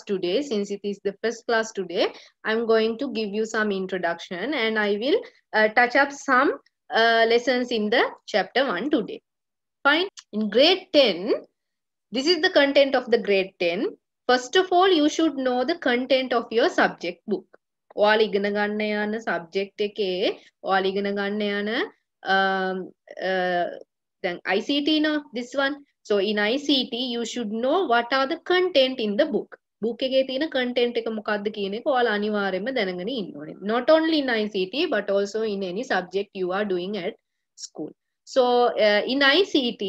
today, since it is the first class today, I'm going to give you some introduction and I will touch up some lessons in the chapter 1 today. Fine. In grade 10, this is the content of the grade 10. First of all, you should know the content of your subject book. ඔයාලා ඉගෙන ගන්න යන subject එකේ ඔයාලා ඉගෙන ගන්න යන then ICT, no, this one. So in ICT, you should know what are the content in the book. Book එකේ තියෙන content එක මොකක්ද කියන එක ඔයාලා අනිවාර්යයෙන්ම දැනගෙන ඉන්න ඕනේ. Not only in ICT but also in any subject you are doing at school. So in ICT,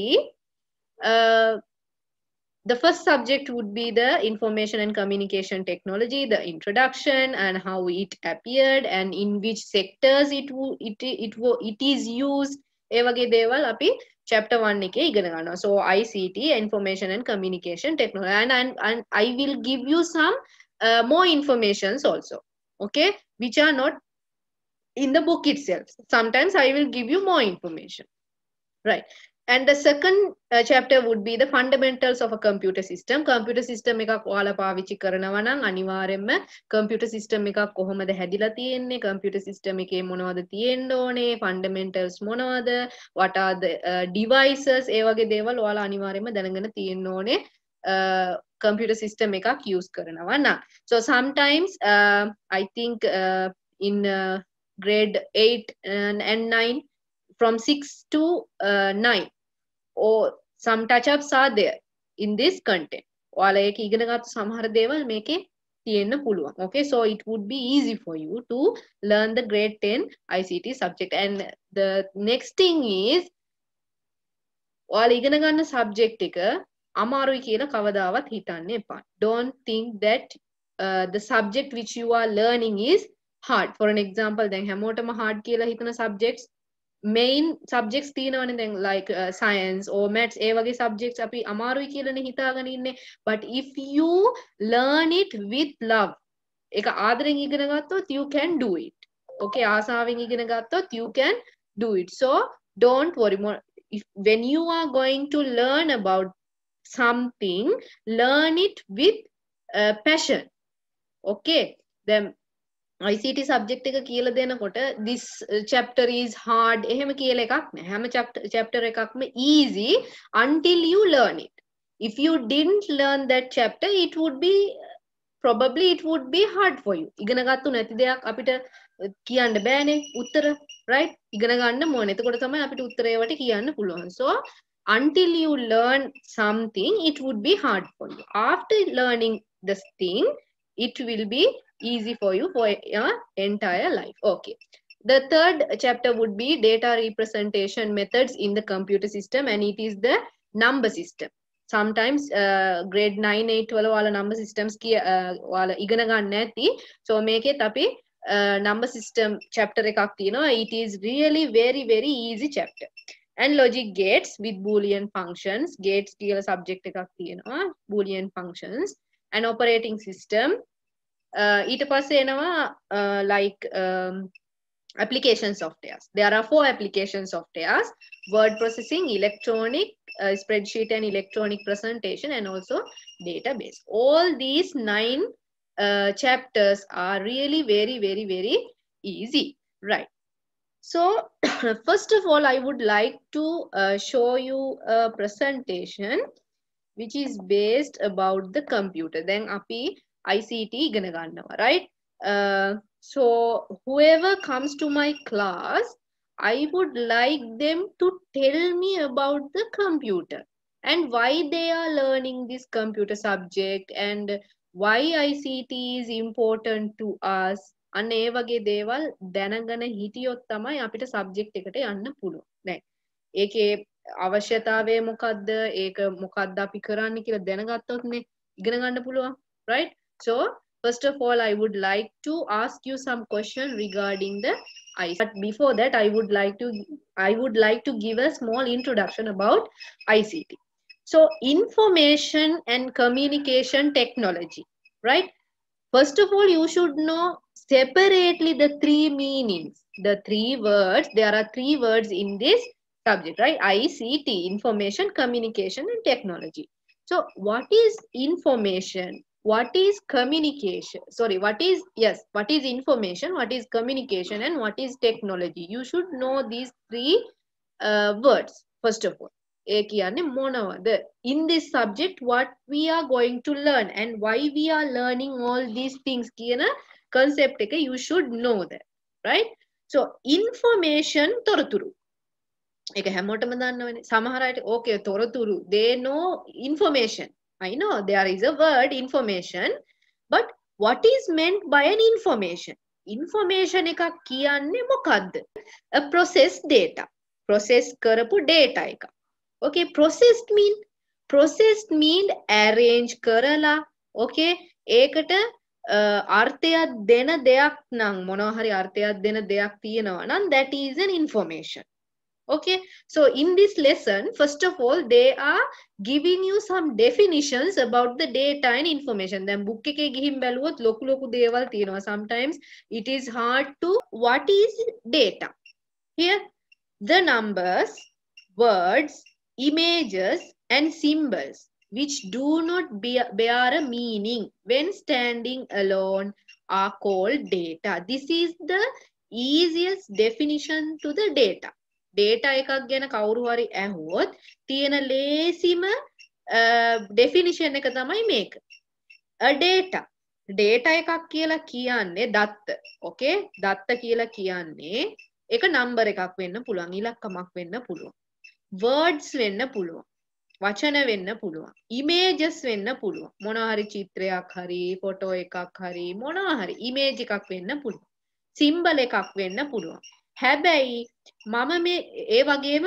the first subject would be the information and communication technology, the introduction and how it appeared and in which sectors it is used. ඒ වගේ දේවල් අපි chapter 1 එකේ ඉගෙන ගන්නවා. So ICT, information and communication technology, and I will give you some more informations also, okay, which are not in the book itself. Sometimes I will give you more information, right? And the second chapter would be the fundamentals of a computer system. Computer system එකක් ඔයාලා පාවිච්චි කරනවා නම් අනිවාර්යයෙන්ම computer system එකක් කොහොමද හැදිලා තියෙන්නේ, computer system එකේ මොනවද තියෙන්න ඕනේ, fundamentals මොනවද, what are the devices, ඒ වගේ දේවල් ඔයාලා අනිවාර්යයෙන්ම දැනගෙන තියෙන්න ඕනේ computer system එකක් use කරනවා නම්. So sometimes I think in grade 8 and 9, from 6 to 9, or some touch-ups are there in this content. ඔයාලා ඒක ඉගෙන ගත්ත සමහර දේවල් මේකේ තියෙන්න පුළුවන්. Okay, so it would be easy for you to learn the grade 10 ICT subject. And the next thing is, ඔයාලා ඉගෙන ගන්න subject එක අමාරුයි කියලා කවදාවත් හිතන්න එපා. Don't think that the subject which you are learning is hard. For an example, දැන් හැමෝටම hard කියලා හිතන subjects, main subjects තියෙනවනේ දැන් like science or maths, ඒ වගේ subjects අපි අමාරුයි කියලානේ හිතාගෙන ඉන්නේ. But if you learn it with love, ඒක ආදරෙන් ඉගෙන ගත්තොත් you can do it. Okay, ආසාවෙන් ඉගෙන ගත්තොත් you can do it. So don't worry more. When you are going to learn about something, learn it with passion. Okay, then ICT subject එක කියලා දෙනකොට this chapter is hard එහෙම කියලා එකක් නෑ. හැම chapter එකක්ම easy until you learn it. If you didn't learn that chapter, it would be hard for you. ඉගෙන ගත්තු නැති දෙයක් අපිට කියන්න බෑනේ උත්තර, right? ඉගෙන ගන්න ඕනේ. එතකොට තමයි අපිට උත්තරේ වලට කියන්න පුළුවන්. So until you learn something, it would be hard for you. After learning this thing, it will be easy for you for your entire life. Okay. The third chapter would be data representation methods in the computer system, and it is the number system. Sometimes grade 9, 8 වල ඔයාලා number systems ඔයාලා ඉගෙන ගන්න නැති. So මේකෙත් අපි number system chapter එකක් තියෙනවා. It is really very very easy chapter. And logic gates with boolean functions. Gates කියලා subject එකක් තියෙනවා. Boolean functions and operating system. ඊට පස්සේ එනවා like application softwares. There are 4 application softwares: word processing, electronic spreadsheet and electronic presentation, and also database. All these 9 chapters are really very very very easy, right? So first of all, I would like to show you a presentation which is based about the computer. Then api ICT ඉගෙන ගන්නවා, right? So whoever comes to my class, I would like them to tell me about the computer and why they are learning this computer subject and why ICT is important to us. අන්න ඒ වගේ දේවල් දැනගෙන හිටියොත් තමයි අපිට subject එකට යන්න පුළුවන්. දැන් ඒකේ අවශ්‍යතාවය මොකද්ද, ඒක මොකද්ද අපි කරන්න කියලා දැනගත්තොත්නේ ඉගෙන ගන්න පුළුවන්, right? So first of all, I would like to ask you some questions regarding the ICT. But before that, I would like to give a small introduction about ICT. So information and communication technology, right? First of all, you should know separately the 3 meanings, the 3 words. There are 3 words in this subject, right? ICT, information, communication and technology. So what is information? what is communication? Sorry, what is information, what is communication, and what is technology? You should know these three words first of all. In this subject, what we are going to learn and why we are learning all these things කියන concept එක you should know that, right? So information තොරතුරු. ඒක හැමෝටම දන්නවනේ. සමහර අයට okay තොරතුරු, they know information. I know there is a word information, but what is meant by an information? Information එකක් කියන්නේ මොකද්ද? A processed data. Process කරපු data එක. Okay, processed mean arrange කරලා, okay, ඒකට අර්ථයක් දෙන දෙයක් නම් මොනවා හරි අර්ථයක් දෙන දෙයක් තියෙනවා නම් that is an information. Okay, so in this lesson, first of all, they are giving you some definitions about the data and information. Then book එකේ ගිහින් බැලුවොත් ලොකු දේවල් තියෙනවා. Sometimes it is hard to what is data. Here, the numbers, words, images, and symbols which do not bear a meaning when standing alone are called data. This is the easiest definition to the data. Data එකක් ගැන කවුරු හරි ඇහුවොත් තියෙන ලේසිම definition එක තමයි මේක. A data එකක් කියලා කියන්නේ දත්ත. Okay, දත්ත කියලා කියන්නේ ඒක number එකක් වෙන්න පුළුවන්, ඉලක්කමක් වෙන්න පුළුවන්. Words වෙන්න පුළුවන්. වචන වෙන්න පුළුවන්. Images වෙන්න පුළුවන්. මොනවා හරි චිත්‍රයක් හරි, ෆොටෝ එකක් හරි, මොනවා හරි image එකක් වෙන්න පුළුවන්. Symbol එකක් වෙන්න පුළුවන්. හැබැයි මම මේ ඒ වගේම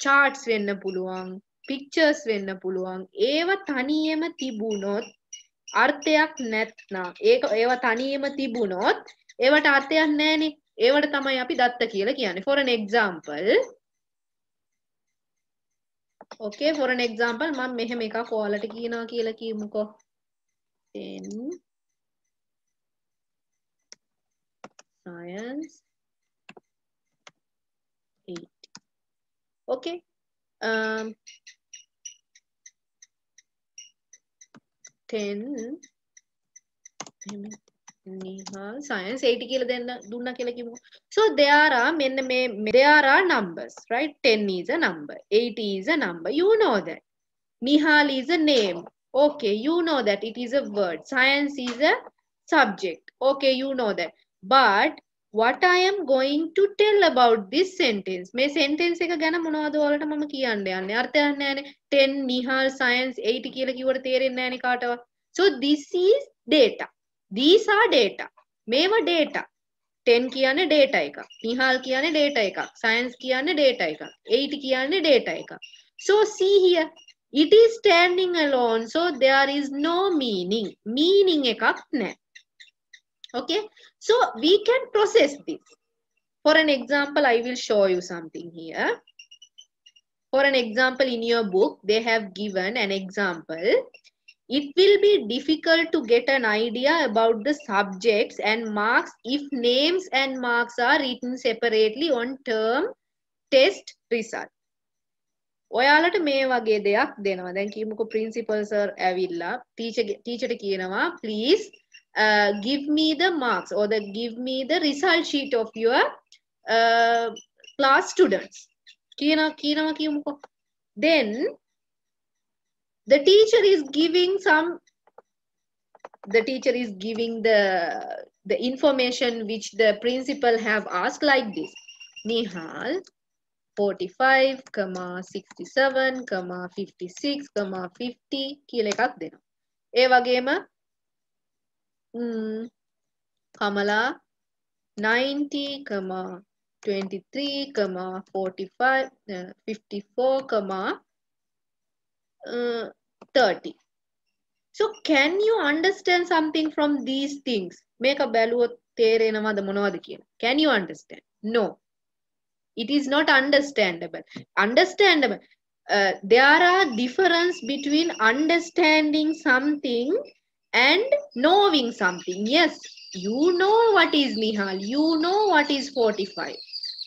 charts වෙන්න පුළුවන්, pictures වෙන්න පුළුවන්. ඒවා තනියම තිබුණොත් අර්ථයක් නැත්නම් ඒවා තනියම තිබුණොත් ඒවට අර්ථයක් නැහැනේ. ඒවට තමයි අපි දත්ත කියලා කියන්නේ. For an example, okay, for an example, මම මෙහෙම එකක් ඔයාලට කියනවා කියලා කියමුකෝ. Then science 8. Okay. 10 science 80 කියලා දුන්නා කියලා කිව්වෝ. So there are numbers, right? 10 is a number, 80 is a number. You know that. Nihal is a name. Okay, you know that it is a word. Science is a subject. Okay, you know that. But what I am going to tell about this sentence, මේ sentence එක ගැන මොනවද ඔයාලට මම කියන්න යන්නේ? අර්ථයක් නැහැනේ. 10 Nihal science 8 කියලා කිව්වට තේරෙන්නේ නැහැනේ කාටවත්. So this is data. These are data. මේවා data. 10 කියන්නේ data එකක්. Nihal කියන්නේ data එකක්. Science කියන්නේ data එකක්. 8 කියන්නේ data එකක්. So see here, it is standing alone, so there is no meaning. Meaning එකක් නැහැ. Okay, so we can process this. For an example, I will show you something here. For an example, in your book, they have given an example. It will be difficult to get an idea about the subjects and marks if names and marks are written separately on term test result. ඔයාලට මේ වගේ දෙයක් දෙනවා. දැන් කියමුකෝ principal sir ඇවිල්ලා teacher කියනවා please give me the marks or give me the result sheet of your class students. Then the teacher is giving the information which the principal have asked like this. Nihal 45, 67, 56, 50 කියලා එකක් දෙනවා. ඒ වගේම Kamala 90, 23, 45, 54, 30. So can you understand something from these things? Make a බැලුවොත් තේරෙනවද මොනවද කියලා? Can you understand? No. It is not understandable. Understandable. There are difference between understanding something and knowing something. Yes, you know what is Nihal, you know what is 45,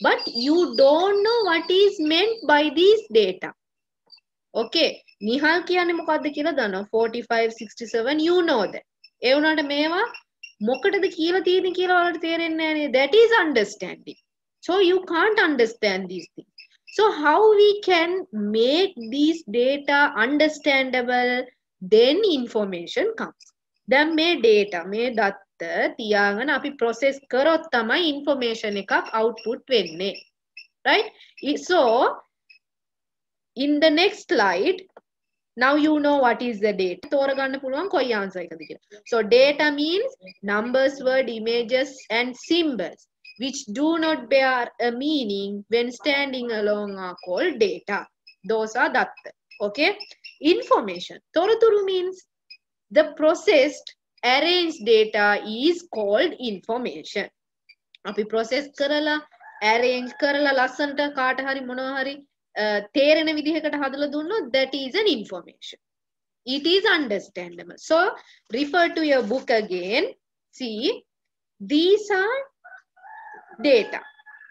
but you don't know what is meant by these data. Okay, Nihal කියන්නේ මොකද්ද කියලා දන්නවා 45 67 you know that ඒ වුණාට මේවා මොකටද කියලා තියෙන්නේ කියලා ඔයාලට තේරෙන්නේ නැහැ නේද? That is understanding. So you can't understand these things. So how we can make these data understandable, then information comes. දැන් මේ data මේ දත්ත තියාගෙන අපි process කරොත් තමයි information එකක් output වෙන්නේ. Right? So in the next slide, now you know what is the data. තෝරගන්න පුළුවන් කොයි answer එකද කියලා. So data means numbers, word, images and symbols which do not bear a meaning when standing alone are called data. Those are datta. Okay? Information. තොරතුරු means the processed arranged data is called information. අපි process කරලා arrange කරලා ලස්සනට කාට හරි මොනවා හරි තේරෙන විදිහකට හදලා දුන්නොත් that is an information. It is understandable. So refer to your book again. See, these are data.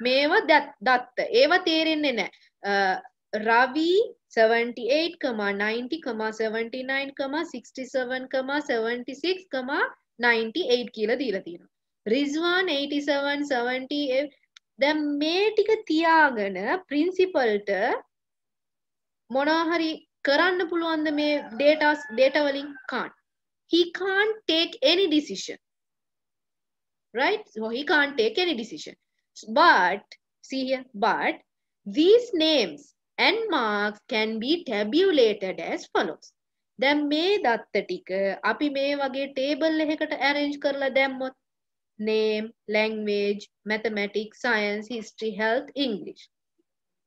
මේවා දත්ත. ඒවා තේරෙන්නේ නැහැ. Ravi 78, 90, 79, 67, 76, 98 කියලා දීලා තියෙනවා. Rizwan 87, 70. දැන් මේ ටික තියාගෙන ප්‍රින්සිපල්ට මොනවා හරි කරන්න පුළුවන්ද මේ data වලින්? can't. He can't take any decision. Right? So he can't take any decision. But see here, but these names and marks can be tabulated as follows. දැන් මේ දත්ත ටික අපි මේ වගේ table එකකට arrange කරලා දැම්මොත් name, language, mathematics, science, history, health, English.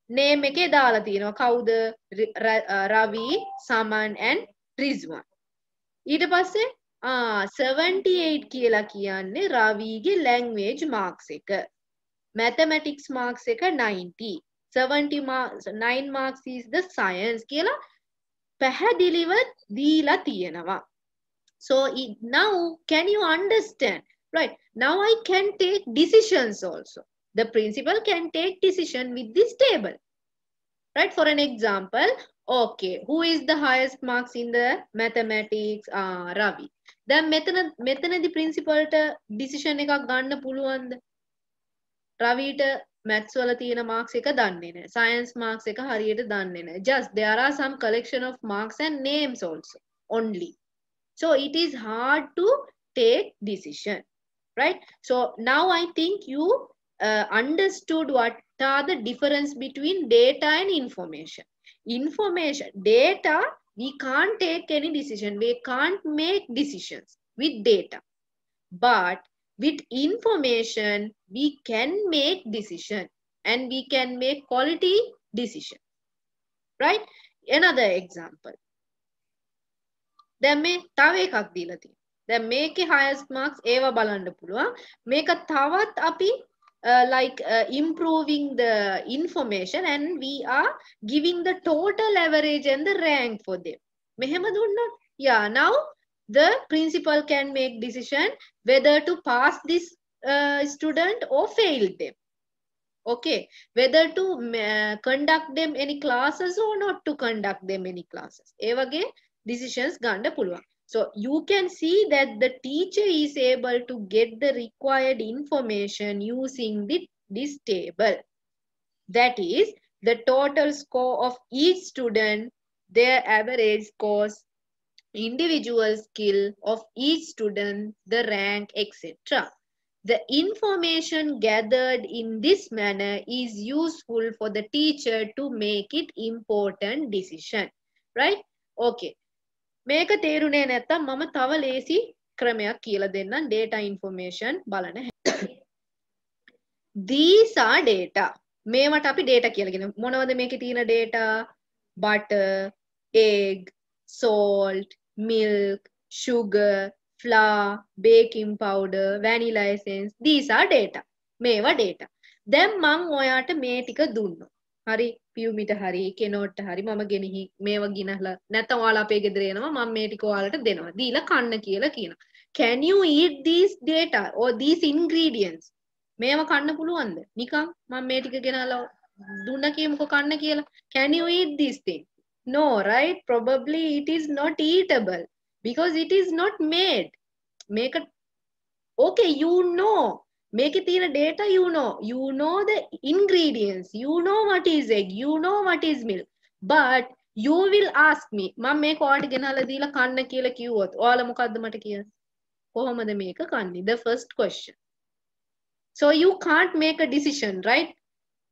Name එකේ දාලා තියෙනවා කවුද? Ravi, Saman and Rizwan. ඊට පස්සේ 78 කියලා කියන්නේ රවිගේ language marks එක. Mathematics marks එක 90. 9 marks is the science කියලා පැහැදිලිව දීලා තියෙනවා. So now can you understand? Right. Now I can take decisions also. The principal can take decision with this table. Right. For an example, okay, who is the highest marks in the mathematics? Ravi. Then මෙතනදී principal ට decision එකක් ගන්න පුළුවන්ද? රවිට maths වල තියෙන marks එක දන්නේ නැහැ. Science marks එක හරියට දන්නේ නැහැ. Just there are some collection of marks and names also only. So it is hard to take decision. Right? So now I think you understood what are the difference between data and information. Information, data, we can't take any decision. We can't make decisions with data. But with information, we can make decision and we can make quality decision. Right? Another example. දැන් මේ තව එකක් දීලා තියෙනවා. දැන් මේකේ highest marks ඒව බලන්න පුළුවන්. මේක තවත් අපි like improving the information and we are giving the total average and the rank for them. මෙහෙම දුන්නොත් yeah, now the principal can make decision whether to pass this student or fail them. Okay, whether to conduct them any classes or not to conduct them any classes. ඒ වගේ decisions ගන්න පුළුවන්. So you can see that the teacher is able to get the required information using this table. That is the total score of each student, their average scores, individual skill of each student, the rank, etc. The information gathered in this manner is useful for the teacher to make it important decision. Right? Okay. මේක තේරුනේ නැත්තම් මම තව ලේසි ක්‍රමයක් කියලා දෙන්නම් data information බලන හැටි. These are data. මේවට අපි data කියලා කියනවා. මොනවද මේකේ තියෙන data? Butter, egg, salt, milk, sugar, flour, baking powder, vanilla essence. These are data. මේවා data. දැන් මම ඔයාට මේ ටික දුන්නා. හරි පියුමිට හරි කෙනෝට්ට හරි මම ගෙනහි මේව ගිනහලා නැත්නම් ඔයාලා අපේ ගෙදර එනවා මම මේ ටික ඔයාලට දෙනවා දීලා කන්න කියලා කියනවා. Can you eat these data or these ingredients? මේව කන්න පුළුවන්ද? නිකන් මම මේ ටික ගෙනහලා දුන්නා කියමුකෝ කන්න කියලා. Can you eat these things? No, right? Probably it is not eatable because it is not made. Make a okay, you know. Make it in a data, you know the ingredients, you know what is egg, you know what is milk. But you will ask me, මම මේක ඔයාලට ගෙනල්ලා දීලා කන්න කියලා කිව්වොත් ඔයාලා මොකද්ද මට කියන්නේ? කොහොමද මේක කන්නේ? The first question. So you can't make a decision, right?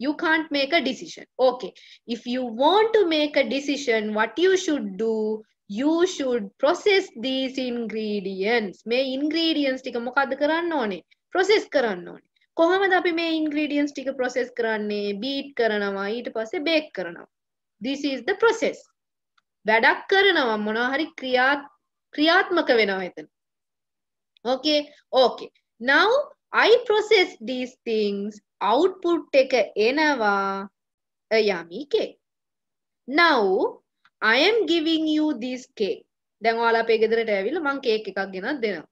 You can't make a decision. Okay. If you want to make a decision, what you should do, you should process these ingredients. මේ ingredients ටික මොකද්ද කරන්න ඕනේ? Process කරන්න ඕනේ. කොහොමද අපි මේ ingredients ටික process කරන්නේ? Beat කරනවා, ඊට පස්සේ bake කරනවා. This is the process. වැඩක් කරනවා මොනවා හරි ක්‍රියාත්මක වෙනවා එතන. Okay. Okay. Now I process these things. Output එක එනවා a yummy cake. Now I am giving you this cake. දැන් ඔයාලා අපේ ගෙදරට ඇවිල්ලා මම කේක් එකක් ගෙනත් දෙනවා.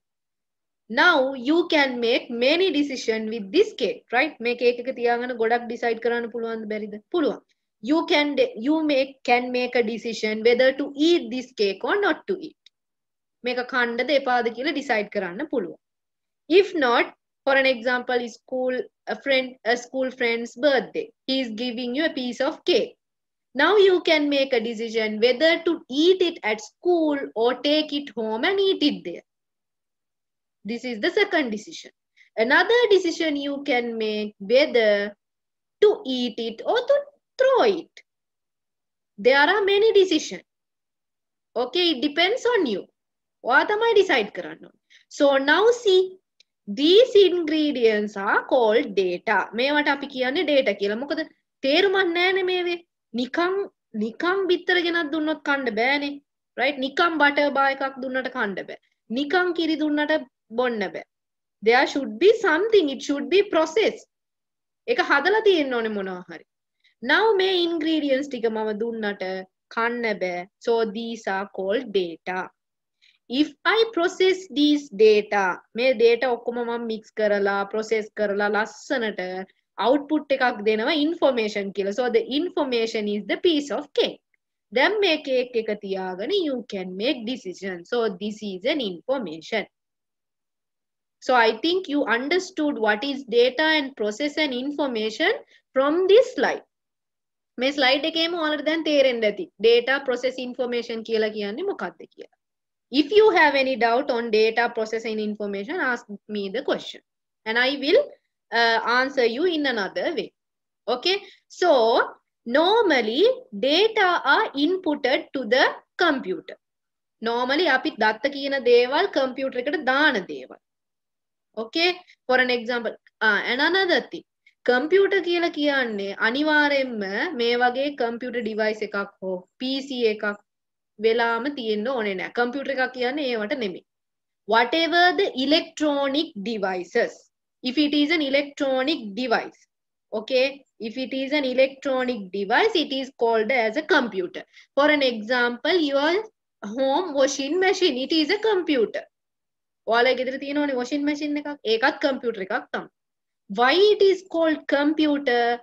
Now you can make many decision with this cake, right? මේ කේක් එක තියාගෙන ගොඩක් decide කරන්න පුළුවන්ද බැරිද? පුළුවන්. You can make a decision whether to eat this cake or not to eat. මේක කන්නද එපාද කියලා decide කරන්න පුළුවන්. If not, for an example, a school friend's birthday. He is giving you a piece of cake. Now you can make a decision whether to eat it at school or take it home and eat it there. This is the second decision. Another decision you can make whether to eat it or to throw it. There are many decisions. Okay, it depends on you. What am I decide කරන්න ඕනේ? So now see, these ingredients are called data. මේවට අපි කියන්නේ data කියලා. මොකද තේරුමක් නැහැනේ මේවේ. නිකම් බිත්තර ගෙනත් දුන්නොත් කන්න බෑනේ. right? නිකම් butter bar එකක් දුන්නට කන්න බෑ. නිකම් කිරි දුන්නට බොන්න බෑ. There should be something. It should be processed. ඒක හදලා තියෙන්න ඕනේ මොනවා හරි. Now මේ ingredients ටික මම දුන්නට කන්න බෑ. So these are called data. If I process these data, මේ data ඔක්කොම මම mix කරලා process කරලා ලස්සනට output එකක් දෙනවා information කියලා. So the information is the piece of cake. දැන් මේ cake එක තියාගෙන you can make decision. So this is an information. So I think you understood what is data and process and information from this slide. මේ slide එකේම ඔයාලට දැන් තේරෙන්න ඇති. Data, process, information කියලා කියන්නේ මොකක්ද කියලා. If you have any doubt on data, processing information, ask me the question and I will answer you in another way. Okay. So normally data are inputted to the computer. Normally අපි දත්ත කියන දේවල් computer එකට දාන දේවල්. Okay. For an example, and another thing. Computer කියලා කියන්නේ අනිවාර්යෙන්ම මේ වගේ computer device එකක් හෝ PC එකක් වෙලාම තියෙන්න ඕනේ නෑ. කම්පියුටර් එකක් කියන්නේ ඒවට නෙමෙයි. Whatever the electronic devices. If it is an electronic device. Okay. If it is an electronic device, it is called as a computer. For an example, your home washing machine. It is a computer. ඔයාලා ගෙදර තියෙනවනේ washing machine එකක්. ඒකත් computer එකක් තමයි. Why it is called computer?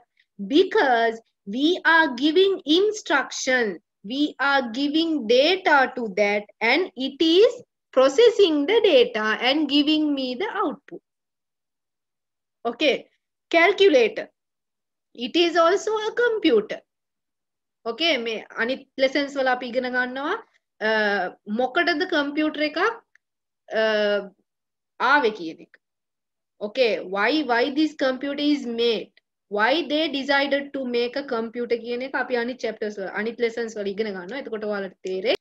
Because we are giving instructions. We are giving data to that and it is processing the data and giving me the output. Okay. Calculator. It is also a computer. Okay. මේ අනිත් lessons වල අපි ඉගෙන ගන්නවා මොකටද computer එකක් ආවේ කියන එක. Okay. Why this computer is made? Why they decided to make a computer කියන එක අපි අනිත් chapters වල අනිත් lessons වල ඉගෙන ගන්නවා. එතකොට ඔයාලට තේරෙයි.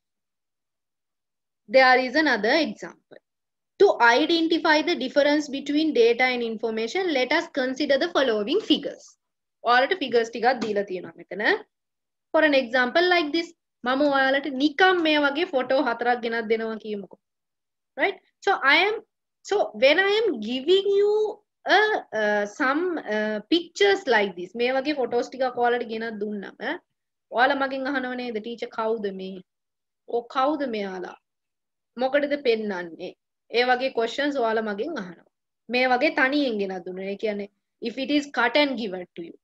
There is another example. To identify the difference between data and information, let us consider the following figures. ඔයාලට figures ටිකක් දීලා තියෙනවා මෙතන. For an example like this, මම ඔයාලට නිකම් මේ වගේ photo 4ක් ගෙනත් දෙනවා කියමුකෝ. Right? So when I am giving you some pictures like this, මේ වගේ photos ටිකක් ඔයාලට ගෙනත් දුන්නම ඔයාලා මගෙන් අහනව නේද teacher කවුද මේ? කවුද මෙයාලා? මොකටද පෙන්නන්නේ? ඒ වගේ questions ඔයාලා මගෙන් අහනවා. මේ වගේ තනියෙන් ගෙනත් දුන්නා. ඒ කියන්නේ if it is cut and given to you.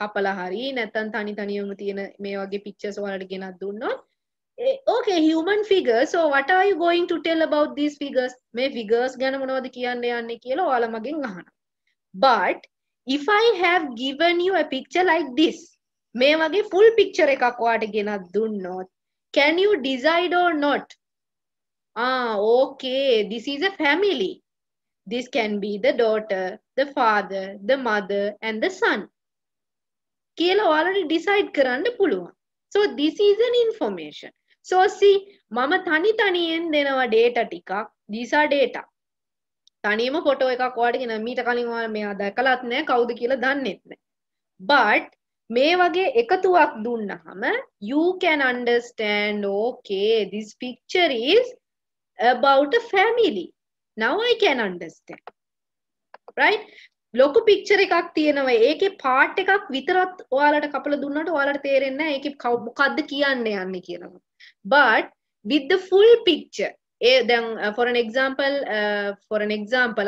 කපලා හරි නැත්නම් තනි තනියම තියෙන මේ වගේ pictures ඔයාලට ගෙනත් දුන්නොත් okay, human figures. So what are you going to tell about these figures? මේ figures ගැන මොනවද කියන්න යන්නේ කියලා ඔයාලා මගෙන් අහනවා. But if I have given you a picture like this, මේ වගේ full picture එකක් ඔයාලට ගෙනත් දුන්නොත්, can you decide or not? Okay, this is a family. This can be the daughter, the father, the mother and the son. කියලා ඔයාලට decide කරන්න පුළුවන්. So this is an information. So see, මම තනියෙන් දෙනවා data ටිකක්. These are data. තනියම photo එකක් ඔයාලට ගෙන මීට කලින් ඔයාලා මෙයා දැකලත් නැහැ කවුද කියලා දන්නෙත් නැහැ. But මේ වගේ එකතුවක් දුන්නහම you can understand, okay, this picture is about a family. Now I can understand. Right? ලොකු picture එකක් තියෙනවා. ඒකේ part එකක් විතරක් ඔයාලට කපලා දුන්නාට ඔයාලට තේරෙන්නේ නැහැ ඒකේ මොකද්ද කියන්න යන්නේ කියලා. But with the full picture, then for an example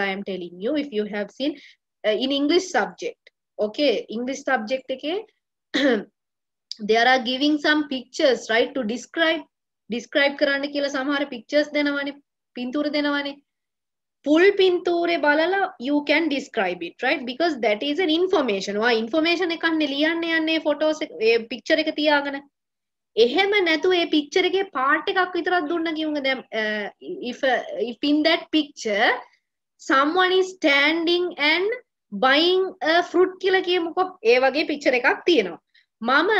I am telling you, if you have seen in English subject, okay, English subject එකේ there are giving some pictures, right, to describe කරන්න කියලා සමහර pictures දෙනවනේ, පින්තූර දෙනවනේ. Full pinture balala you can describe it, right, because that is an information. Information එකක් ලියන්න යන්නේ photos picture එක තියාගෙන. එහෙම නැතු ඒ picture එකේ part එකක් විතරක් දුන්න කියුங்க. දැන් if in that picture someone is standing and buying a fruit කියලා කියමුකෝ. ඒ වගේ picture එකක් තියෙනවා. මම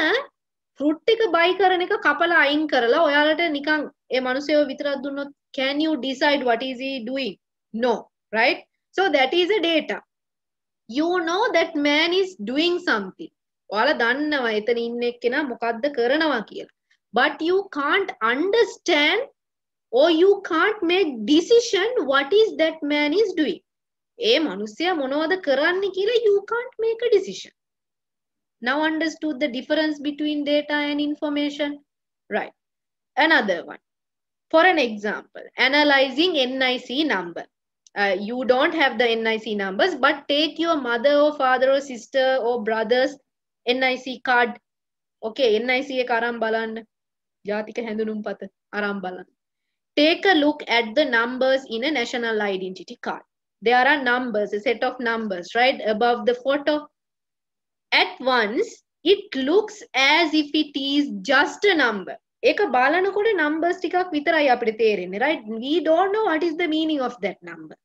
fruit එක buy කරන එක කපලා අයින් කරලා ඔයාලට නිකන් ඒ මිනිස්සෙව විතරක් දුන්නොත් can you decide what is he doing? No, right? So that is a data. You know that man is doing something. ඔයාලා දන්නවා එතන ඉන්න එක්කෙනා මොකද්ද කරනවා කියලා. But you can't understand or you can't make decision what is that man is doing. ඒ මිනිස්සයා මොනවද කරන්නේ කියලා you can't make a decision. Now understood the difference between data and information? Right. Another one. For an example, analyzing NIC number. You don't have the NIC numbers, but take your mother or father or sister or brother's NIC card. Okay, NIC එක අරන් බලන්න. ජාතික හැඳුනුම්පත අරන් බලන්න. Take a look at the numbers in a national identity card. There are numbers, a set of numbers, right, above the photo. At once, it looks as if it is just a number. ඒක බලනකොට numbers ටිකක් විතරයි අපිට තේරෙන්නේ, right? We don't know what is the meaning of that number.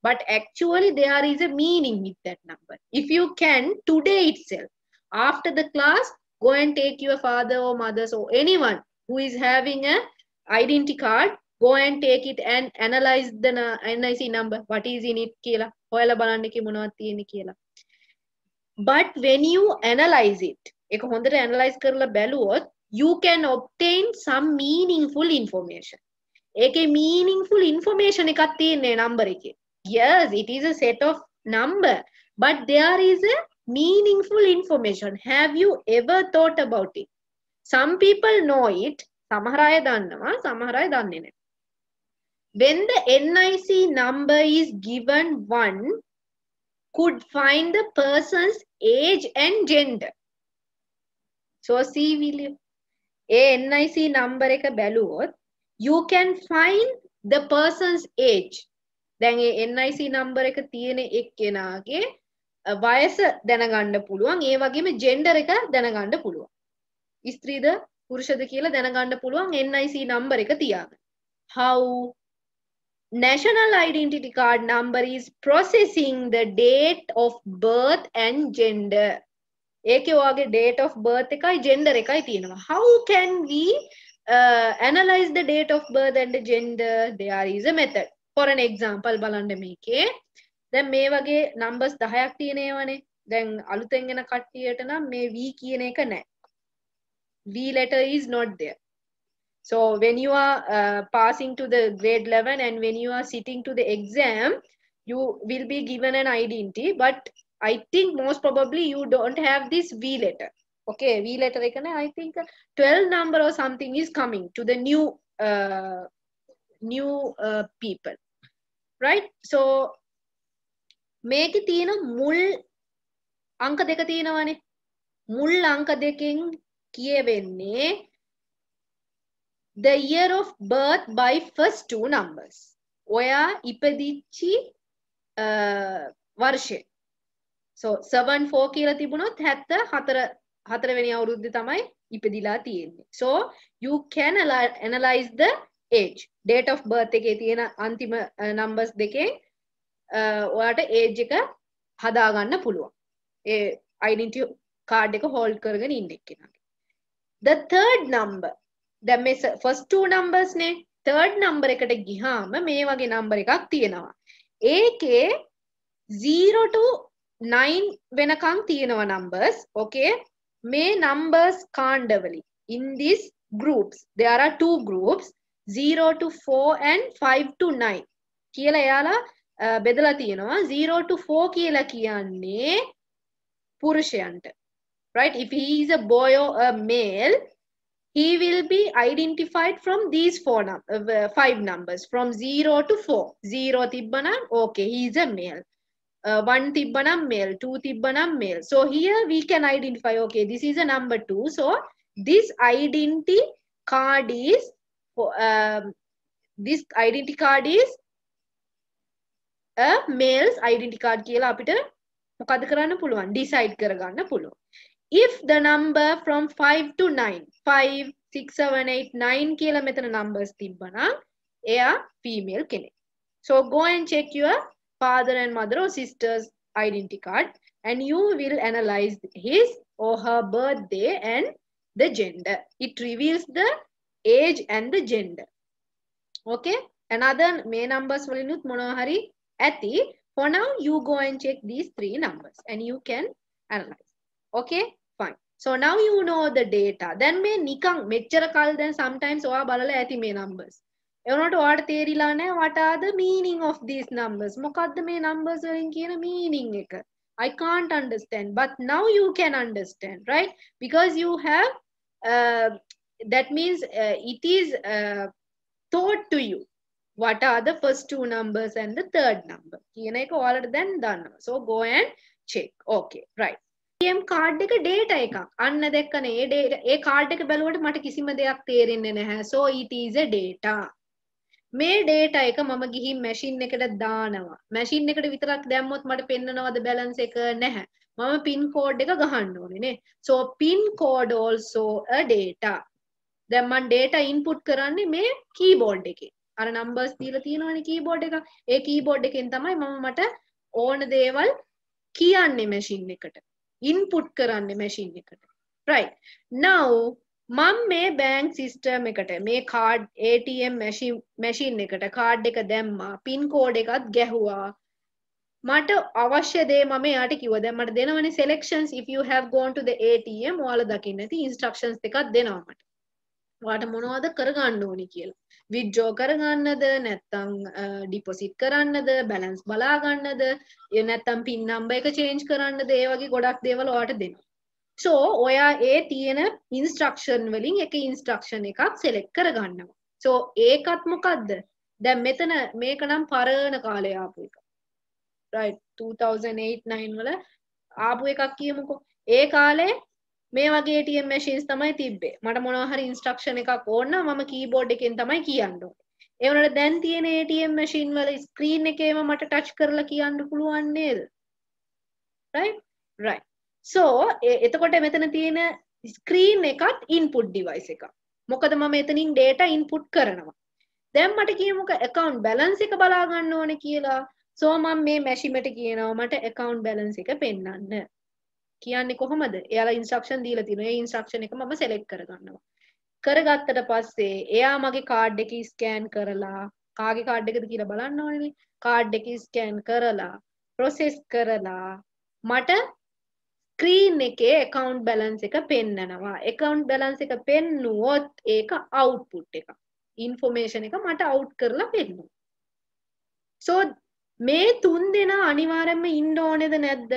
But actually there is a meaning with that number. If you can, today itself, after the class, go and take your father or mother or anyone who is having a identity card, go and take it and analyze the NIC number. What is in it කියලා. ඔයාලා බලන්න කි මොනවද තියෙන්නේ කියලා. But when you analyze it, ඒක හොඳට analyze කරලා බැලුවොත්, you can obtain some meaningful information. ඒකේ meaningful information එකක් තියෙන්නේ number එකේ. Yes, it is a set of number, but there is a meaningful information. Have you ever thought about it? Some people know it. සමහර අය දන්නවා, සමහර අය දන්නේ නැහැ. When the NIC number is given, one could find the person's age and gender. So see, William, a NIC number එක බැලුවොත් you can find the person's age. දැන් ඒ NIC number එක තියෙන එක්කෙනාගේ වයස දැනගන්න පුළුවන්. ඒ වගේම gender එක දැනගන්න පුළුවන්. ස්ත්‍රීද පුරුෂද කියලා දැනගන්න පුළුවන් NIC number එක තියාගෙන. How? National identity card number is processing the date of birth and gender. ඒකේ ඔයාගේ date of birth එකයි gender එකයි තියෙනවා. How can we analyze the date of birth and the gender? There is a method. For an example, බලන්න මේකේ. දැන් මේ වගේ numbers 10ක් තියෙනවනේ. දැන් අලුතෙන් එන කට්ටියට නම් මේ V කියන එක නැහැ. V letter is not there. So when you are passing to the grade 11 and when you are sitting to the exam, you will be given an identity, but I think most probably you don't have this V letter. Okay, V letter ekane I think 12 number or something is coming to the new people, right? So මේකේ තියෙන මුල් අංක දෙක තියෙනවානේ. මුල් අංක දෙකෙන් කියවෙන්නේ the year of birth by first two numbers. ඔයා ඉපදිච්චි වර්ෂය. So 74 කියලා තිබුණොත් 74 වෙනි අවුරුද්දේ තමයි ඉපදිලා තියෙන්නේ. So you can analyze the age. Date of birth එකේ තියෙන අන්තිම numbers දෙකෙන් ඔයාට age එක හදා ගන්න පුළුවන්. ඒ identity card එක hold කරගෙන ඉන්න එක්කෙනාගේ. The third number. දැන් මේ first two numbers නේ. third number එකට ගියාම මේ වගේ number එකක් තියෙනවා. ඒකේ 0 to 9 වෙනකන් තියෙනවා numbers. Okay. මේ numbers කාණ්ඩවලින් in these groups there are two groups 0 to 4 and 5 to 9 කියලා එයාලා බෙදලා තියෙනවා. 0 to 4 කියලා කියන්නේ පුරුෂයන්ට. Right? If he is a boy or a male, he will be identified from these 5 numbers from 0 to 4. 0 තිබ්බනම් okay, he is a male. 1 තිබ්බනම් male, 2 තිබ්බනම් male. So here we can identify, okay, this is a number 2. So this identity card is a male's identity card කියලා අපිට මොකද කරන්න පුළුවන්? decide කරගන්න පුළුවන්. If the number from 5 to 9, 5, 6, 7, 8, 9 කියලා මෙතන numbers තිබ්බනම් එයා female කෙනෙක්. So go and check your father and mother or sister's identity card and you will analyze his or her birthday and the gender. It reveals the age and the gender. Okay? Another may numbers වලිනුත් මොනවා හරි ඇති. For now you go and check these 3 numbers and you can analyze. Okay? Fine. So now you know the data. Then මේ නිකන් මෙච්චර කල් දැන් sometimes ඔයා බලලා ඇති මේ numbers. ඒ වුණාට ඔයාට තේරිලා නැහැ what are the meaning of these numbers. මොකද්ද මේ numbers වලින් කියන meaning එක? I can't understand. But now you can understand, right? Because you have that means it is taught to you. What are the first two numbers and the third number? කියන එක ඔයාලට දැන් දන්නවා. So go and check. Okay, right. ATM card එක data එකක්. අන්න දැක්කනේ. ඒ card එක බැලුවට මට කිසිම දෙයක් තේරෙන්නේ නැහැ. So it is a data. මේ data එක මම ගිහින් machine එකට දානවා. machine එකට විතරක් දැම්මොත් මට පෙන්නනවද balance එක? නැහැ. මම pin code එක ගහන්න ඕනේ නේ. So pin code also a data. දැන් මම data input කරන්නේ මේ keyboard එකේ. අර numbers දීලා තියෙනවනේ keyboard එක. ඒ keyboard එකෙන් තමයි මට ඕන දේවල් කියන්නේ machine එකට. input කරන්නේ machine එකට. Right. Now මම මේ bank system එකට මේ card ATM machine එකට card එක දැම්මා. pin code එකත් ගැහුවා. මට අවශ්‍ය දේ මම එයාට කිව්වා. දැන් මට දෙනවනේ selections if you have gone to the ATM ඔයාලා දකින්න ඇති instructions එකක් දෙනවා මට. ඔයාට මොනවද කරගන්න ඕනි කියලා. withdraw කරගන්නද නැත්නම් deposit කරන්නද balance බලා ගන්නද නැත්නම් pin number එක change කරන්නද ඒ වගේ ගොඩක් දේවල් ඔයාට දෙනවා. So ඔයා ඒ තියෙන instruction වලින් එක instruction එකක් select කරගන්නවා. So ඒකත් මොකද්ද? දැන් මෙතන මේක නම් පරණ කාලේ ආපු එක. Right 2008-9 වල ආපු එකක් කියමුකෝ. ඒ කාලේ මේ වගේ ATM machines තමයි තිබ්බේ. මට මොනවා හරි instruction එකක් ඕන නම් මම keyboard එකෙන් තමයි කියන්න ඕනේ. ඒ වුණාට දැන් තියෙන ATM machine වල screen එකේම මට touch කරලා කියන්න පුළුවන් නේද? Right? Right. So එතකොට මෙතන තියෙන screen එකත් input device එකක්. මොකද මම එතනින් data input කරනවා. දැන් මට කියමුකෝ account balance එක බලා ගන්න ඕනේ කියලා. So මම මේ machine එකට කියනවා මට account balance එක පෙන්වන්න. කියන්නේ කොහොමද? එයාලා instruction දීලා තියෙනවා. ඒ instruction එක මම select කරගන්නවා. කරගත්තට පස්සේ එයා මගේ card එක scan කරලා කාගේ card එකද කියලා බලන්න ඕනේ. card එක scan කරලා process කරලා මට screen එකේ account balance එක පෙන්නනවා. account balance එක පෙන්නුවොත් ඒක output එක. information එක මට out කරලා පෙන්නනවා. So මේ තුන් දෙනා අනිවාර්යයෙන්ම ඉන්න ඕනේද නැද්ද?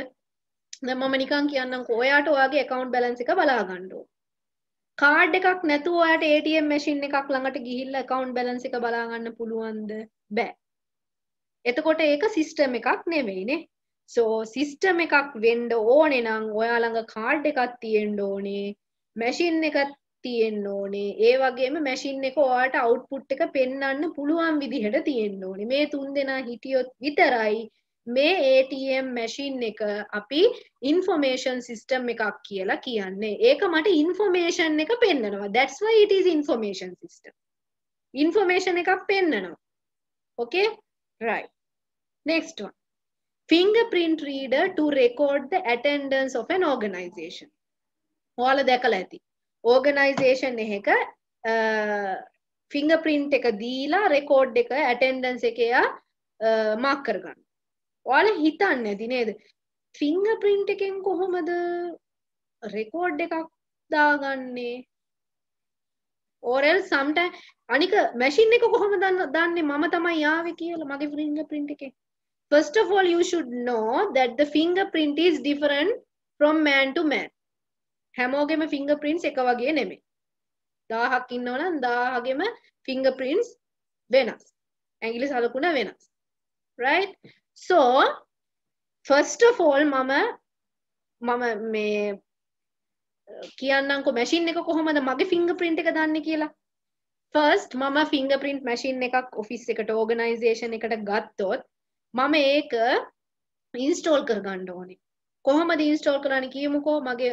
දැන් මම නිකන් කියන්නම්කෝ ඔයාට ඔයාගේ account balance එක බලා ගන්න ඕන. card එකක් නැතුව ඔයාට ATM machine එකක් ළඟට ගිහිල්ලා account balance එක බලා ගන්න පුළුවන්ද? බෑ. එතකොට ඒක system එකක් නෙවෙයිනේ. so system එකක් වෙන්න ඕනේ නම් ඔයා ළඟ card එකක් තියෙන්න ඕනේ machine එකක් තියෙන්න ඕනේ ඒ වගේම machine එක ඔයාට output එක පෙන්වන්න පුළුවන් විදිහට තියෙන්න ඕනේ මේ තුන් දෙනා හිටියොත් විතරයි මේ ATM machine එක අපි information system එකක් කියලා කියන්නේ ඒක මට information එක පෙන්නනවා that's why it is information system information එකක් පෙන්නනවා okay right next one fingerprint reader to record the attendance of an organization ඔයාලා දැකලා ඇති organization එකක fingerprint එක දීලා record එක attendance එක එයා mark කරගන්න ඔයාලා හිතන්නේ නැති නේද fingerprint එකෙන් කොහොමද record එකක් දාගන්නේ or else sometimes අනික machine එක කොහොමද දන්නේ මම තමයි යාවේ කියලා මගේ fingerprint එකේ first of all you should know that the fingerprint is different from man to man හැමෝගෙම fingerprints එක වගේ නෙමෙයි 1000ක් ඉන්නවනම් 1000ගෙම fingerprints වෙනස් ඇඟිලි සලකුණ වෙනස් right so first of all මම මේ කියන්නම්කෝ machine එක කොහොමද මගේ fingerprint එක දන්නේ කියලා first මම fingerprint machine එකක් office එකට organization එකට ගත්තොත් මම ඒක install කරගන්න ඕනේ කොහොමද install කරන්නේ කියමුකෝ මගේ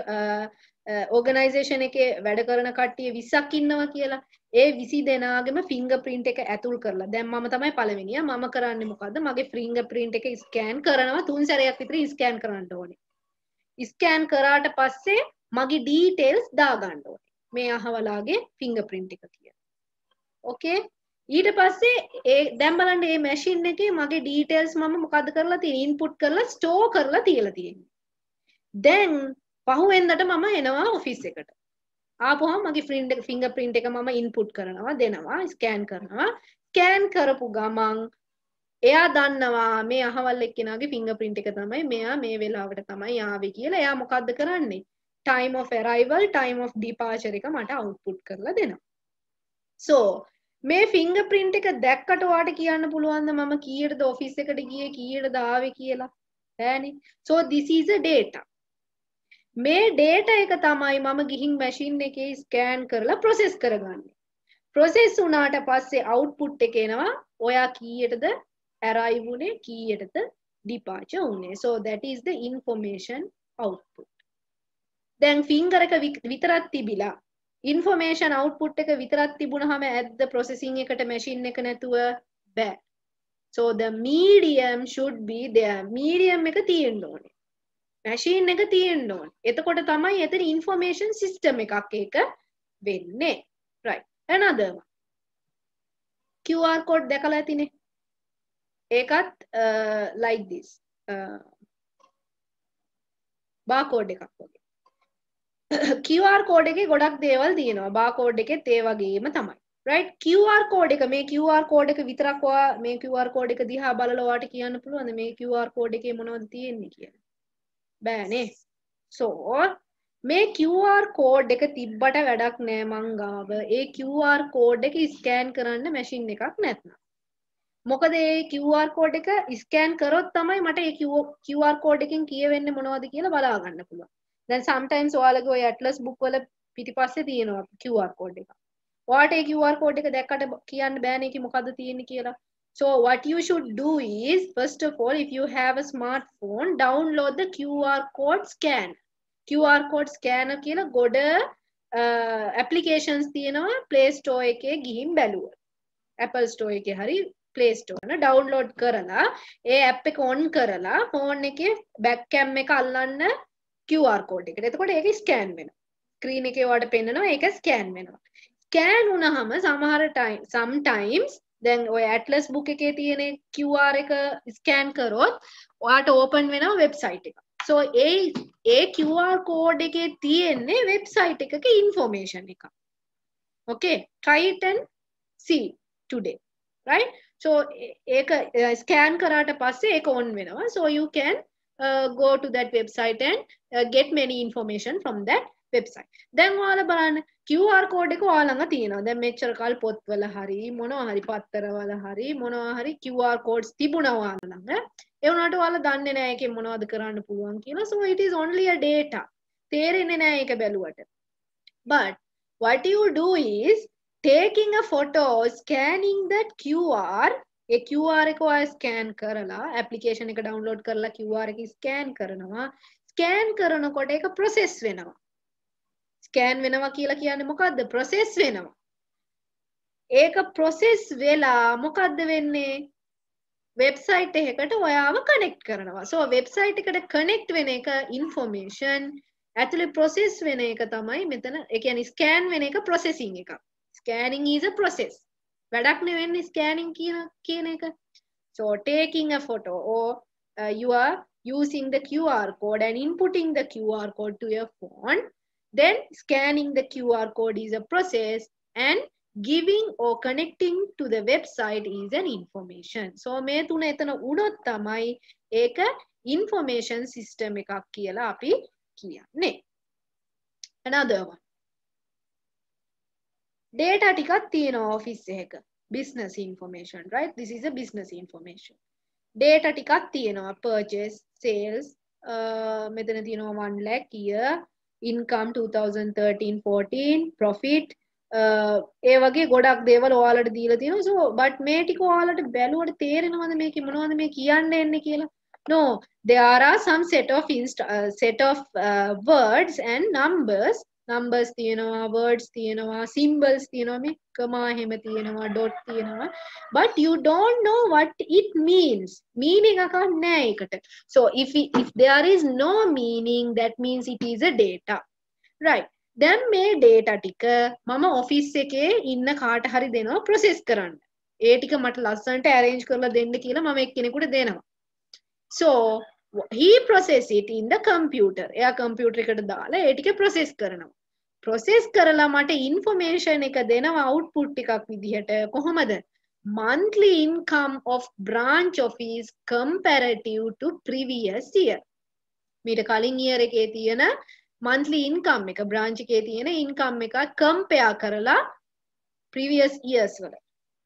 organization එකේ වැඩ කරන කට්ටිය 20ක් ඉන්නවා කියලා ඒ 20 දෙනාගේම fingerprint එක ඇතුල් කරලා දැන් මම තමයි පළවෙනියා මම කරන්නේ මොකද්ද මගේ fingerprint එක scan කරනවා 3 සැරයක් විතර scan කරන්න ඕනේ scan කරාට පස්සේ මගේ details දාගන්න ඕනේ මේ අහවලාගේ fingerprint එක කියලා okay ඊට පස්සේ ඒ දැන් බලන්න මේ machine එකේ මගේ details මම මොකද්ද කරලා තියෙන්නේ input කරලා store කරලා තියලා තියෙන්නේ දැන් පහුවෙන්දට මම එනවා office එකට ආපුවම මගේ fingerprint එක මම input කරනවා දෙනවා scan කරනවා scan කරපු ගමන් එයා දන්නවා මේ අහවල් එක්කෙනාගේ fingerprint එක තමයි මෙයා මේ වෙලාවට තමයි ආවේ කියලා එයා මොකද්ද කරන්නේ time of arrival time of departure එක මට output කරලා දෙනවා so මේ fingerprint එක දැක්කට ඔයාට කියන්න පුළුවන්ද මම කීයටද office එකට ගියේ කීයටද ආවේ කියලා බෑනේ so this is a data මේ data එක තමයි මම ගිහින් machine එකේ scan කරලා process කරගන්නේ process වුණාට පස්සේ output එක එනවා ඔයා කීයටද arrive උනේ කීයටද departure උනේ so that is the information output දැන් finger එක විතරක් තිබිලා information output එක විතරක් තිබුණාම ඇද්ද processing එකට machine එක නැතුව බෑ so the medium should be there medium එක තියෙන්න ඕනේ machine එක තියෙන්න ඕනේ එතකොට තමයි එතන information system එකක් ඒක වෙන්නේ right another one QR code දැකලා ඇතිනේ ඒකත් like this barcode එකක් වගේ QR code එකේ ගොඩක් දේවල් තියෙනවා barcode එකෙත් ඒ වගේම තමයි right QR code එක මේ QR code එක විතරක් ඔයා මේ QR code එක දිහා බලලා ඔයාට කියන්න පුළුවන්ද මේ QR code එකේ මොනවද තියෙන්නේ කියලා බෑනේ so මේ QR code එක තිබ්බට වැඩක් නෑ මං ගාව ඒ QR code එක scan කරන්න machine එකක් නැත්නම් මොකද ඒ QR code එක scan කරොත් තමයි මට ඒ QR code එකෙන් කියවෙන්නේ මොනවද කියලා බලා ගන්න පුළුවන් දැන් sometimes ඔයාලගේ ඔය atlas book වල පිටිපස්සේ තියෙනවා QR code එක. ඔයාට ඒ QR code එක දැක්කට කියන්න බෑනේ කි මොකද්ද තියෙන්නේ කියලා. So what you should do is first of all if you have a smartphone download the QR code scanner. QR code scanner කියලා ගොඩ applications තියෙනවා Play Store එකේ ගිහින් බැලුවොත්. Apple Store එකේ හරි Play Store එක download කරලා ඒ app එක on කරලා phone එකේ back cam එක අල්ලන්න QR code එකට. එතකොට ඒක ස්කෑන් වෙනවා. ස්ක්‍රීන් එකේ ඔයාලට පෙන්නනවා ඒක ස්කෑන් වෙනවා. ස්කෑන් වුණාම sometimes දැන් ඔය Atlas book එකේ තියෙන QR එක ස්කෑන් කරොත් ඔයාලට open වෙනවා website එක. So ඒ QR code එකේ තියෙන්නේ website එකක information එක. Okay, try it and see today. Right? So ඒක scan කරාට පස්සේ ඒක on වෙනවා. So you can go to that website and get many information from that website. Then ඔයාලා බලන්න QR code එක ඔයාලා ළඟ තියෙනවා. දැන් මෙච්චර කාල පොත්වල හරි මොනවා හරි පත්තරවල හරි මොනවා හරි QR codes තිබුණා ඔයාලා ළඟ. ඒ වුණාට ඔයාලා දන්නේ නැහැ ඒකෙන් මොනවද කරන්න පුළුවන් කියලා. So it is only a data. තේරෙන්නේ නැහැ ඒක බැලුවට. But what you do is taking a photo, scanning that QR, A QR එක ඔයා scan කරලා application එක download කරලා QR එක scan කරනවා. scan කරනකොට ඒක process වෙනවා. scan වෙනවා කියලා කියන්නේ මොකද්ද? process වෙනවා. ඒක process වෙලා මොකද්ද වෙන්නේ? website එකකට ඔයාව connect කරනවා. So website එකට connect වෙන එක information ඇතුලේ process වෙන එක තමයි මෙතන ඒ කියන්නේ scan වෙන එක processing එක. Scanning is a process. වැඩක් නෙවෙන්නේ scanning කියන එක. So taking a photo or you are using the QR code and inputting the QR code to your phone. Then scanning the QR code is a process and giving or connecting to the website is an information. So මේ තුන එතන උනොත් තමයි ඒක information system එකක් කියලා අපි කියන්නේ. Another one. Data ටිකක් තියෙනවා office එකක. Business information, right? This is a business information. Data ටිකක් තියෙනවා purchase, sales, මෙතන තියෙනවා 1 lakh year, income 2013-14, profit, ඒ වගේ ගොඩක් දේවල් ඔයාලට දීලා තියෙනවා. So but මේ ටික ඔයාලට බැලුවට තේරෙනවද මේකේ මොනවද මේ කියන්න එන්නේ කියලා? No, there are some set of words and numbers. Numbers තියෙනවා, words තියෙනවා, symbols තියෙනවා, මේ comma එහෙම තියෙනවා, dot තියෙනවා. But you don't know what it means. Meaning එකක් නැහැ ඒකට. So if there is no meaning, that means it is a data. Right. දැන් මේ data ටික මම office එකේ ඉන්න කාට හරි දෙනවා process කරන්න. ඒ ටික මට ලස්සනට arrange කරලා දෙන්න කියලා මම එක්කෙනෙකුට දෙනවා. So he process it in the computer. එයා computer එකට දාලා ඒ ටික process කරනවා. process කරලා මට information එක දෙනවා output එකක් විදිහට. කොහොමද? Monthly income of branch office comparative to previous year. මීට කලින් year එකේ තියෙන monthly income එක branch එකේ තියෙන income එක compare කරලා previous years වල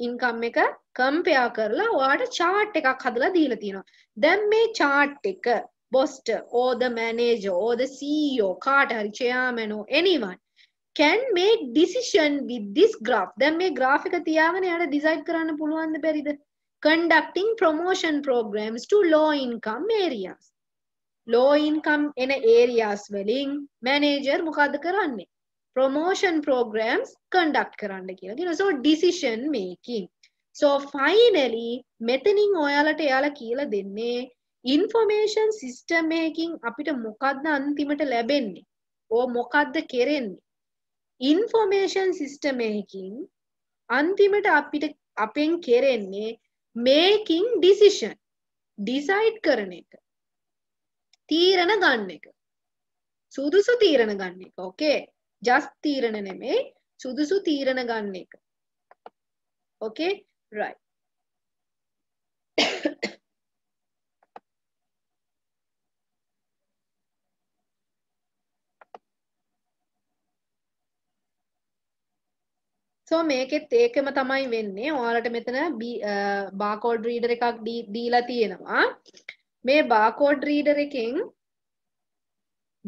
income එක compare කරලා ඔයාට chart එකක් හදලා දීලා තියෙනවා. දැන් මේ chart එක boss or the manager or the CEO කාට හරි chairman or anyone can make decision with this graph. දැන් මේ graph එක තියාගෙන යාට decide කරන්න පුළුවන්ද බැරිද? Conducting promotion programs to low income areas. Low income in areas වලින් manager මොකද කරන්නේ? Promotion programs conduct කරන්න කියලා කියනවා. So decision making. So finally මෙතනින් ඔයාලට එයාලා කියලා දෙන්නේ information system making අපිට මොකද්ද අන්තිමට ලැබෙන්නේ? ඕ මොකද්ද කෙරෙන්නේ? Information system making අන්තිමට අපිට අපෙන් කෙරෙන්නේ making decision. decide කරන එක. තීරණ ගන්න එක. සුදුසු තීරණ ගන්න එක. Okay? just තීරණ නෙමෙයි සුදුසු තීරණ ගන්න එක. Okay? Right. So මේකෙත් ඒකම තමයි වෙන්නේ. ඔයාලට මෙතන barcode reader එකක් දීලා තියෙනවා. මේ barcode reader එකෙන්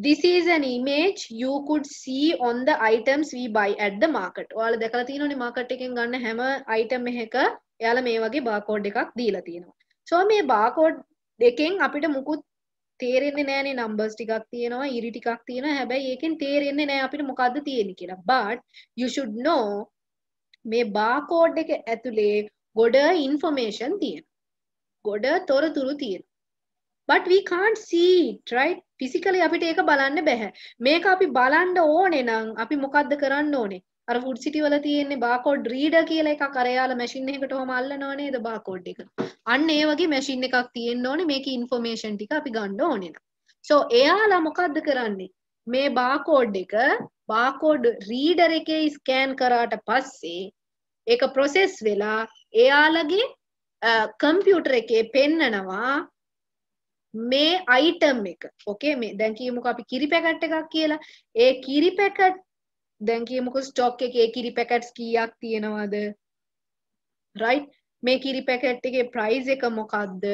this is an image you could see on the items we buy at the market. ඔයාලා දැකලා තියෙනවනේ market එකෙන් ගන්න හැම item එකක එයාලා මේ වගේ barcode එකක් දීලා තියෙනවා. So මේ barcode එකෙන් අපිට මුකුත් තේරෙන්නේ නැහැනේ numbers ටිකක් තියෙනවා, ඉරි ටිකක් තියෙනවා. හැබැයි ඒකෙන් තේරෙන්නේ නැහැ අපිට මොකද්ද තියෙන්නේ කියලා. But you should know මේ barcode එක ඇතුලේ ගොඩ information තියෙනවා. ගොඩ තොරතුරු තියෙනවා. But we can't see it, right? Physically අපිට ඒක බලන්න බෑ. මේක අපි බලන්න ඕනේ නම් අපි මොකද්ද කරන්න ඕනේ? අර food city වල තියෙන්නේ barcode reader කියලා එකක් අර යාලා machine එකකට ඔහම අල්ලනවා නේද barcode එක. අන්න ඒ වගේ machine එකක් තියෙන්න ඕනේ මේකේ information ටික අපි ගන්න ඕනේ නම්. So එයාලා මොකද්ද කරන්නේ? මේ barcode එක barcode reader එකේ scan කරාට පස්සේ ඒක process වෙලා එයාලගේ computer එකේ පෙන්නනවා මේ item එක. Okay මේ දැන් කියමුකෝ අපි කිරි පැකට් එකක් කියලා. ඒ කිරි පැකට් දැන් කියමුකෝ ස්ටොක් එකේ කිරි පැකට්ස් කීයක් තියෙනවද? right? මේ කිරි පැකට් එකේ ප්‍රයිස් එක මොකක්ද?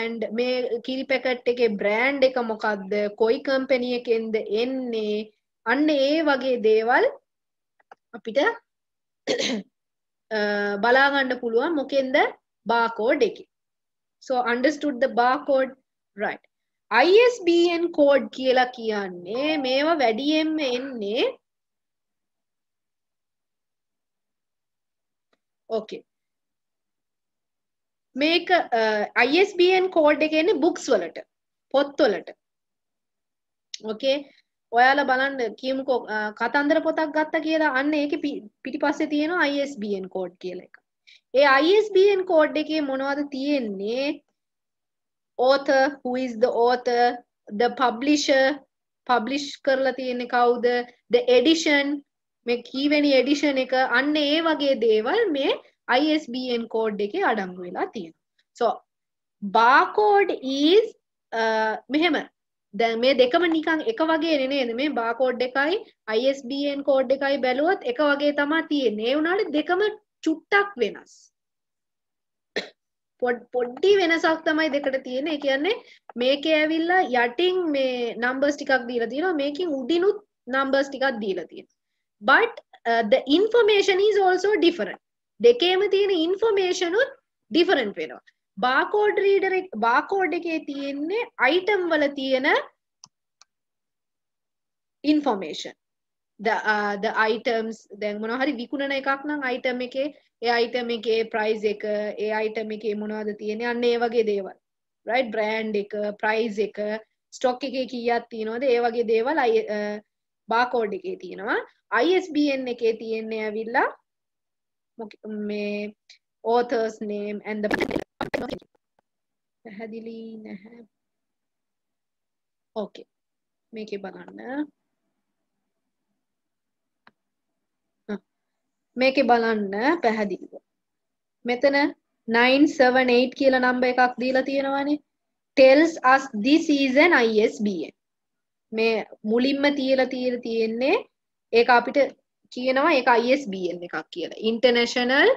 and මේ කිරි පැකට් එකේ බ්‍රෑන්ඩ් එක මොකක්ද? කොයි කම්පැනි එකෙන්ද එන්නේ? අන්න ඒ වගේ දේවල් අපිට බලා ගන්න පුළුවන් මොකෙන්ද? barcode එකේ. So understood the barcode, right? ISBN code කියලා කියන්නේ මේවා වැඩියෙන්ම එන්නේ okay. මේක ISBN code එක එන්නේ books වලට, පොත් වලට. okay. ඔයාලා බලන්න කියමුකෝ කතන්දර පොතක් ගත්තා කියලා අන්න ඒකේ පිටිපස්සේ තියෙනවා ISBN code කියලා එක. ඒ ISBN code එකේ මොනවද තියෙන්නේ? author, who is the author, the publisher, publish කරලා තියෙන්නේ කවුද, the edition, මේ කීවෙනි edition එක, අන්න ඒ වගේ දේවල් මේ ISBN code එකේ අඩංගු වෙලා තියෙනවා. So barcode is මෙහෙම දැන් මේ දෙකම නිකන් එක වගේනේ නේද? මේ barcode එකයි ISBN code එකයි බැලුවොත් එක වගේ තමයි තියෙන්නේ. ඒ වුණාට දෙකම චුට්ටක් වෙනස්. පොඩ්ඩි වෙනසක් තමයි දෙකට තියෙන්නේ. ඒ කියන්නේ මේකේ ඇවිල්ලා යටින් මේ numbers ටිකක් දීලා තියෙනවා. මේකෙන් උඩිනුත් numbers ටිකක් දීලා තියෙනවා. But the information is also different. දෙකේම තියෙන information උත් different වෙනවා. barcode reader barcode එකේ තියෙන්නේ item වල තියෙන information. The items දැන් මොනවා හරි විකුණන එකක් නම් item එකේ ඒ item එකේ price එක ඒ item එකේ මොනවද තියෙන්නේ අන්න ඒ වගේ දේවල් right brand එක price එක stock එකේ කීයක් තියෙනවද ඒ වගේ දේවල් barcode එකේ තියෙනවා ISBN එකේ තියෙන්නේ ඇවිල්ලා මේ author's name and the පැහැදිලි නැහැ okay මේකේ බලන්න මේකේ බලන්න පැහැදිලිව මෙතන 978 කියලා නම්බර් එකක් දීලා තියෙනවානේ tells us this is an ISBN මේ මුලින්ම තියලා තියෙන්නේ ඒක අපිට කියනවා ඒක ISBN එකක් කියලා international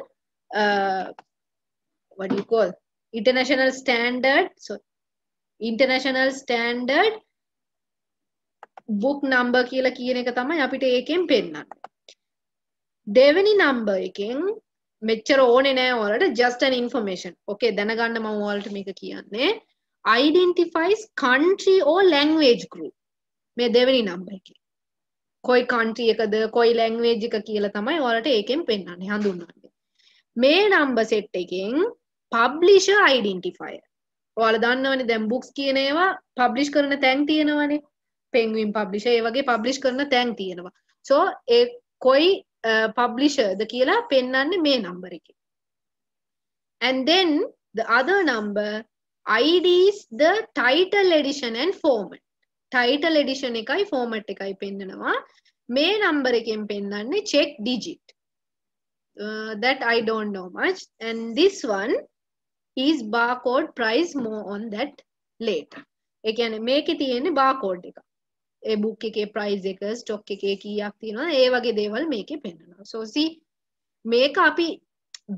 what do you call international standard book number කියලා කියන එක තමයි අපිට ඒකෙන් පෙන්නන්නේ දෙවෙනි නම්බර් එකෙන් මෙච්චර ඕනේ නෑ ඔයාලට just an information. okay දැනගන්න මම ඔයාලට මේක කියන්නේ identifies country or language group. මේ දෙවෙනි නම්බර් එකේ. කොයි country එකද කොයි language එක කියලා තමයි ඔයාලට ඒකෙන් පෙන්නන්නේ හඳුන්වන්නේ. මේ නම්බර් සෙට් එකෙන් publisher identifier. ඔයාලා දන්නවනේ දැන් books කියන ඒවා publish කරන තැන් තියෙනවනේ. penguin publisher ඒ වගේ publish කරන තැන් තියෙනවා. so ඒ කොයි publisher ද කියලා පෙන්නන්නේ මේ නම්බර් එකේ. And then the other number IDs the title edition and format. title edition එකයි format එකයි පෙන්නනවා. මේ නම්බර් එකෙන් පෙන්නන්නේ check digit. That I don't know much. And this one is barcode price more on that later. ඒ කියන්නේ මේකේ තියෙන්නේ barcode එක. ඒ book එකේ price එක stock එකේ කීයක් තියෙනවද ඒ වගේ දේවල් මේකේ පෙන්නනවා. so see මේක අපි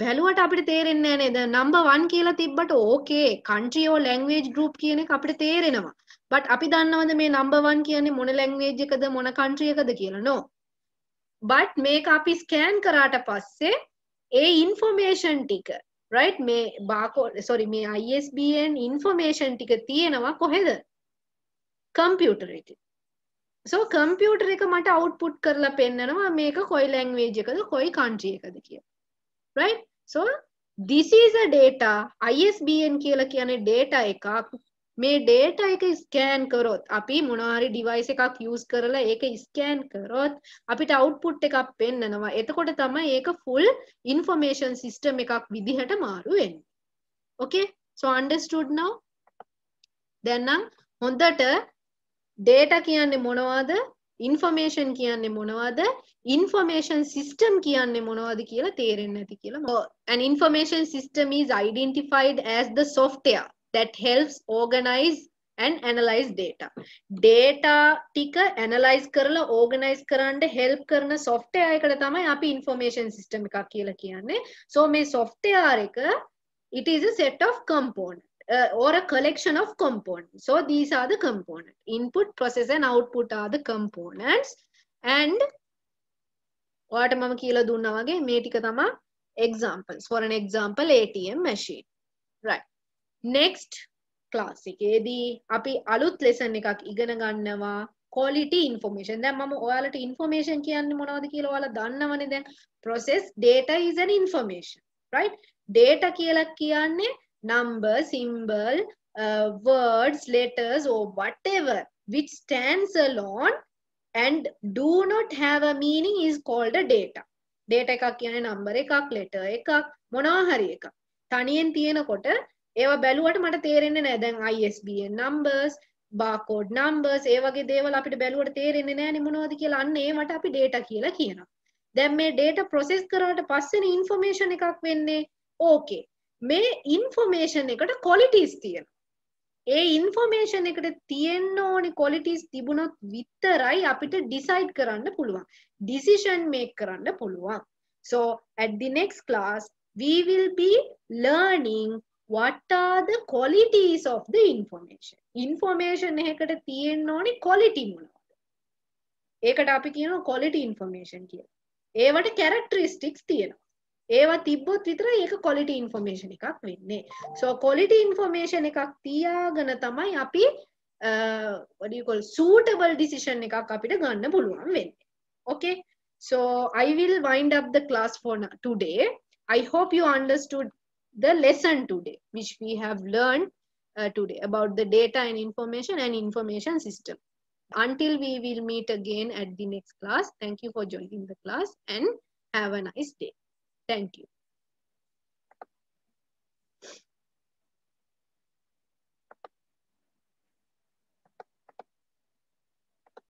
බැලුවට අපිට තේරෙන්නේ නැහැ නේද? number 1 කියලා තිබ්බට okay country or language group කියන එක අපිට තේරෙනවා. but අපි දන්නවද මේ number 1 කියන්නේ මොන language එකද මොන country එකද කියලා? no. but මේක අපි scan කරාට පස්සේ ඒ information ටික right මේ barcode sorry මේ ISBN information ටික තියෙනවා කොහෙද? computer එකේ. so computer එක මට output කරලා පෙන්නනවා මේක කොයි language එකද කොයි country එකද කියලා. right? so this is a data ISBN කියලා කියන්නේ data එකක්. මේ data එක scan කරොත් අපි මොනවා හරි device එකක් use කරලා ඒක scan කරොත් අපිට output එකක් පෙන්නනවා. එතකොට තමයි ඒක full information system එකක් විදිහට මාරු වෙන්නේ. okay? so understood now? දැන් නම් හොඳට data කියන්නේ මොනවද? information කියන්නේ මොනවද? information system කියන්නේ මොනවද කියලා තේරෙන්නේ නැති කියලා. An information system is identified as the software that helps organize and analyze data. Data tika analyze කරලා organize කරන්න help කරන software එකකට තමයි අපි information system එකක් කියලා කියන්නේ. So මේ software එක, it is a set of components or a collection of components. So these are the components. Input, process and output are the components. And ඔයාට මම කියලා දුන්නා වගේ මේ ටික තමයි examples. For an example, ATM machine. Right. Next class එකේදී අපි අලුත් lesson එකක් ඉගෙන ගන්නවා quality information. දැන් මම ඔයාලට information කියන්නේ මොනවද කියලා ඔයාලා දන්නවනේ දැන්. Process data is an information. Right? Data කියලා කියන්නේ number, symbol, words, letters or whatever which stands alone and do not have a meaning is called a data. Data එකක් කියන්නේ number එකක්, letter එකක්, මොනවා හරි එකක්. තනියෙන් තියෙනකොට ඒවා බැලුවට මට තේරෙන්නේ නැහැ. දැන් ISBN numbers, barcode numbers, ඒ වගේ දේවල් අපිට බැලුවට තේරෙන්නේ නැහැනේ මොනවද කියලා. අන්න ඒවට අපි data කියලා කියනවා. දැන් මේ data process කරාට පස්සේනේ information එකක් වෙන්නේ. Okay. මේ information එකට qualities තියෙනවා. ඒ information එකට තියෙන්න ඕනි qualities තිබුණොත් විතරයි අපිට decide කරන්න පුළුවන්. Decision make කරන්න පුළුවන්. So at the next class we will be learning what are the qualities of the information. Information එකකට තියෙන්න ඕනි quality මොනවද? ඒකට අපි කියනවා quality information කියලා. ඒවට characteristics තියෙනවා. ඒවා තිබ්බොත් විතරයි ඒක quality information එකක් වෙන්නේ. So quality information එකක් තියාගෙන තමයි අපි what do you call suitable decision එකක් අපිට ගන්න පුළුවන් වෙන්නේ. Okay? So I will wind up the class for today. I hope you understood the lesson today which we have learned today about the data and information system. Until we will meet again at the next class, thank you for joining the class and have a nice day. Thank you.